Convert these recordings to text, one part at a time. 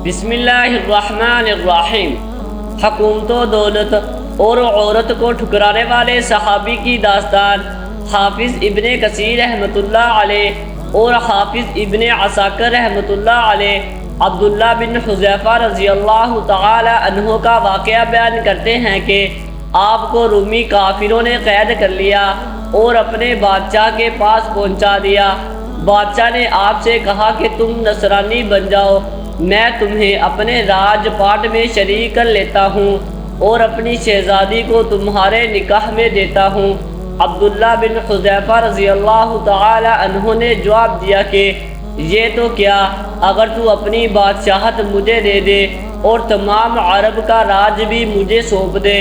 بسم اللہ الرحمن الرحیم۔ حکومت و دولت اور عورت کو ٹھکرانے والے صحابی کی داستان حافظ ابن کثیر رحمۃ اللہ علیہ اور حافظ ابن عساکر رحمۃ اللہ علیہ عبداللہ بن حذیفہ رضی اللہ تعالی عنہ کا واقعہ بیان کرتے ہیں کہ آپ کو رومی کافروں نے قید کر لیا اور اپنے بادشاہ کے پاس پہنچا دیا۔ بادشاہ نے آپ سے کہا کہ تم نصرانی بن جاؤ، میں تمہیں اپنے راج پاٹ میں شریک کر لیتا ہوں اور اپنی شہزادی کو تمہارے نکاح میں دیتا ہوں۔ عبداللہ بن حذیفہ رضی اللہ تعالی عنہ نے جواب دیا کہ یہ تو کیا، اگر تو اپنی بادشاہت مجھے دے دے اور تمام عرب کا راج بھی مجھے سونپ دے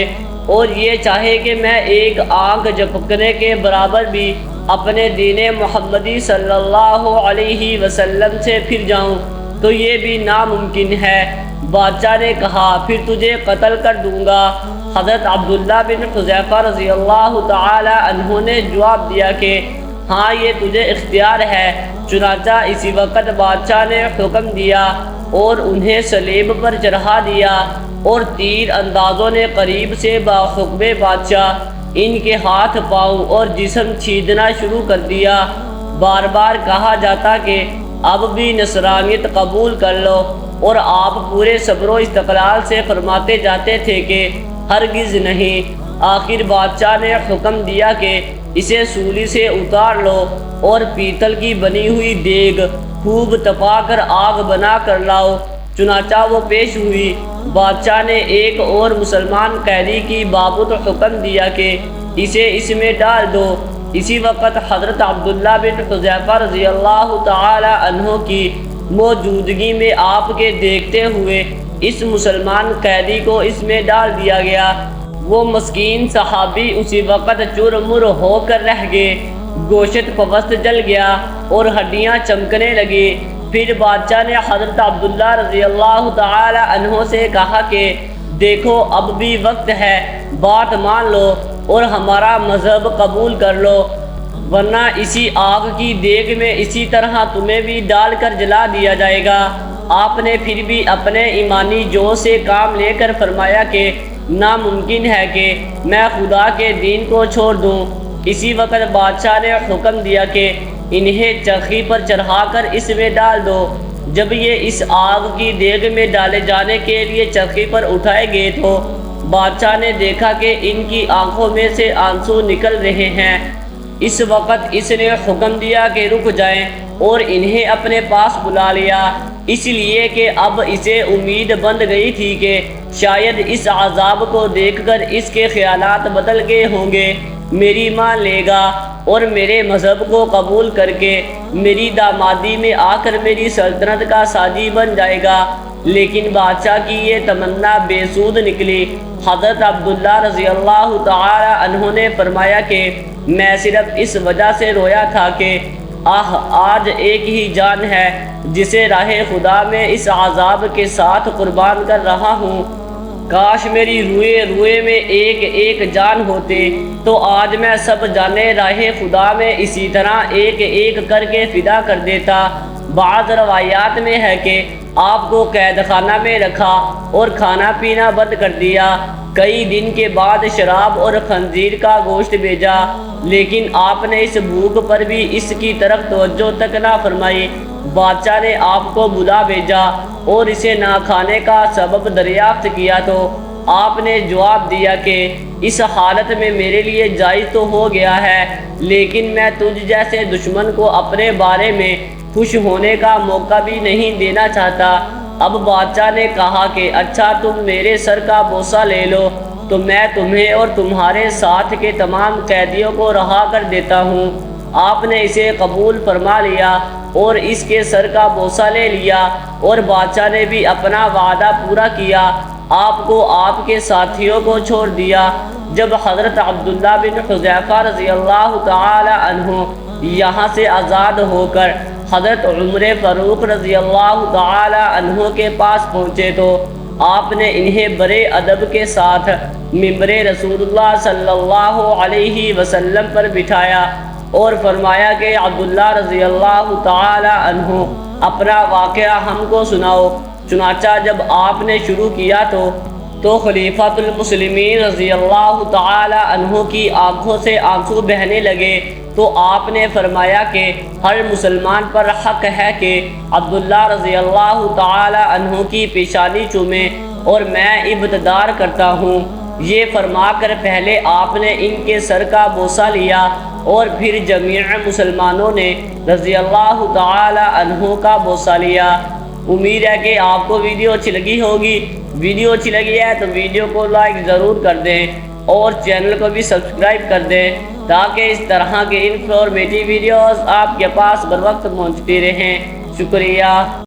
اور یہ چاہے کہ میں ایک آنکھ جھپکنے کے برابر بھی اپنے دین محمدی صلی اللہ علیہ وسلم سے پھر جاؤں تو یہ بھی ناممکن ہے۔ بادشاہ نے کہا پھر تجھے قتل کر دوں گا۔ حضرت عبداللہ بن حذیفہ رضی اللہ تعالی عنہ نے جواب دیا کہ ہاں یہ تجھے اختیار ہے۔ چنانچہ اسی وقت بادشاہ نے حکم دیا اور انہیں صلیب پر چڑھا دیا اور تیر اندازوں نے قریب سے بحکم بادشاہ ان کے ہاتھ پاؤں اور جسم چھیدنا شروع کر دیا۔ بار بار کہا جاتا کہ اب بھی نصرانیت قبول کر لو اور آپ پورے صبر و استقلال سے فرماتے جاتے تھے کہ ہرگز نہیں۔ آخر بادشاہ نے حکم دیا کہ اسے سولی سے اتار لو اور پیتل کی بنی ہوئی دیگ خوب تپا کر آگ بنا کر لاؤ۔ چنانچہ وہ پیش ہوئی۔ بادشاہ نے ایک اور مسلمان قیدی کی بابت حکم دیا کہ اسے اس میں ڈال دو۔ اسی وقت حضرت عبداللہ بن حذیفہ رضی اللہ تعالی عنہ کی موجودگی میں آپ کے دیکھتے ہوئے اس مسلمان قیدی کو اس میں ڈال دیا گیا۔ وہ مسکین صحابی اسی وقت چرمر ہو کر رہ گئے، گوشت پوست جل گیا اور ہڈیاں چمکنے لگی۔ پھر بادشاہ نے حضرت عبداللہ رضی اللہ تعالی عنہ سے کہا کہ دیکھو اب بھی وقت ہے، بات مان لو اور ہمارا مذہب قبول کر لو، ورنہ اسی آگ کی دیگ میں اسی طرح تمہیں بھی ڈال کر جلا دیا جائے گا۔ آپ نے پھر بھی اپنے ایمانی جوش سے کام لے کر فرمایا کہ ناممکن ہے کہ میں خدا کے دین کو چھوڑ دوں۔ اسی وقت بادشاہ نے حکم دیا کہ انہیں چرخی پر چڑھا کر اس میں ڈال دو۔ جب یہ اس آگ کی دیگ میں ڈالے جانے کے لیے چرخی پر اٹھائے گئے تو بادشاہ نے دیکھا کہ ان کی آنکھوں میں سے آنسو نکل رہے ہیں۔ اس وقت اس نے حکم دیا کہ رک جائیں اور انہیں اپنے پاس بلا لیا، اس لیے کہ اب اسے امید بند گئی تھی کہ شاید اس عذاب کو دیکھ کر اس کے خیالات بدل گئے ہوں گے، میری مان لے گا اور میرے مذہب کو قبول کر کے میری دامادی میں آ کر میری سلطنت کا ساجی بن جائے گا۔ لیکن بادشاہ کی یہ تمنا بے سود نکلی۔ حضرت عبداللہ رضی اللہ تعالی عنہ نے فرمایا کہ میں صرف اس وجہ سے رویا تھا کہ آج ایک ہی جان ہے جسے راہ خدا میں اس عذاب کے ساتھ قربان کر رہا ہوں۔ کاش میری روئے روئے میں ایک ایک جان ہوتے تو آج میں سب جانے راہ خدا میں اسی طرح ایک ایک کر کے فدا کر دیتا۔ بعض روایات میں ہے کہ آپ کو قید خانہ میں رکھا اور کھانا پینا بند کر دیا۔ کئی دن کے بعد شراب اور خنزیر کا گوشت بھیجا، لیکن آپ نے اس بھوک پر بھی اس کی طرف توجہ تک نہ فرمائی۔ بادشاہ نے آپ کو بلا بھیجا اور اسے نہ کھانے کا سبب دریافت کیا تو آپ نے جواب دیا کہ اس حالت میں میرے لیے جائز تو ہو گیا ہے، لیکن میں تجھ جیسے دشمن کو اپنے بارے میں خوش ہونے کا موقع بھی نہیں دینا چاہتا۔ اب بادشاہ نے کہا کہ اچھا تم میرے سر کا بوسہ لے لو تو میں تمہیں اور تمہارے ساتھ کے تمام قیدیوں کو رہا کر دیتا ہوں۔ آپ نے اسے قبول فرما لیا اور اس کے سر کا بوسہ لے لیا اور بادشاہ نے بھی اپنا وعدہ پورا کیا، آپ کو آپ کے ساتھیوں کو چھوڑ دیا۔ جب حضرت عبداللہ بن حذیفہ رضی اللہ تعالی عنہ یہاں سے آزاد ہو کر حضرت عمر فاروق رضی اللہ تعالی عنہ کے پاس پہنچے تو آپ نے انہیں بڑے ادب کے ساتھ ممبر رسول اللہ صلی اللہ علیہ وسلم پر بٹھایا اور فرمایا کہ عبداللہ رضی اللہ تعالی عنہ اپنا واقعہ ہم کو سناؤ۔ چنانچہ جب آپ نے شروع کیا تو خلیفۃ المسلمین رضی اللہ تعالی عنہ کی آنکھوں سے آنسو بہنے لگے، تو آپ نے فرمایا کہ ہر مسلمان پر حق ہے کہ عبداللہ رضی اللہ تعالی عنہ کی پیشانی چومے، اور میں ابتدار کرتا ہوں۔ یہ فرما کر پہلے آپ نے ان کے سر کا بوسہ لیا اور پھر جمیع مسلمانوں نے رضی اللہ تعالی عنہ کا بوسہ لیا۔ امید ہے کہ آپ کو ویڈیو اچھی لگی ہوگی۔ ویڈیو اچھی لگی ہے تو ویڈیو کو لائک ضرور کر دیں اور چینل کو بھی سبسکرائب کر دیں تاکہ اس طرح کے انفارمیٹیو ویڈیوز آپ کے پاس بر وقت پہنچتی رہیں۔ شکریہ۔